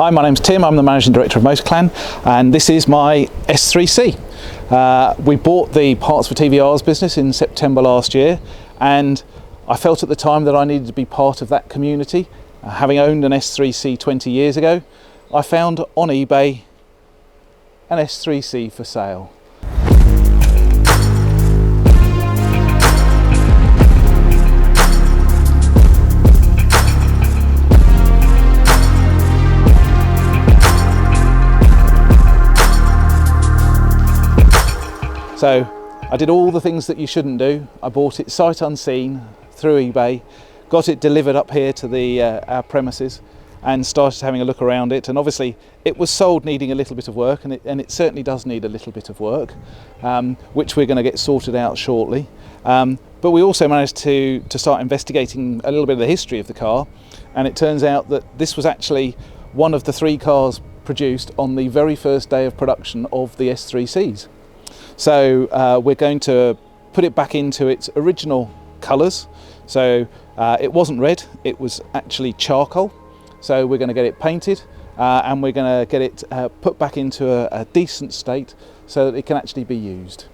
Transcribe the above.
Hi, my name's Tim, I'm the Managing Director of Motaclan, and this is my S3C. We bought the parts for TVR's business in September last year, and I felt at the time that I needed to be part of that community. Having owned an S3C 20 years ago, I found on eBay an S3C for sale. So I did all the things that you shouldn't do. I bought it sight unseen through eBay, got it delivered up here to our premises and started having a look around it. And obviously it was sold needing a little bit of work, and it certainly does need a little bit of work, which we're going to get sorted out shortly. But we also managed to start investigating a little bit of the history of the car, and it turns out that this was actually one of the 3 cars produced on the very first day of production of the S3Cs. So we're going to put it back into its original colours. So it wasn't red, it was actually charcoal. So we're going to get it painted and we're going to get it put back into a decent state so that it can actually be used.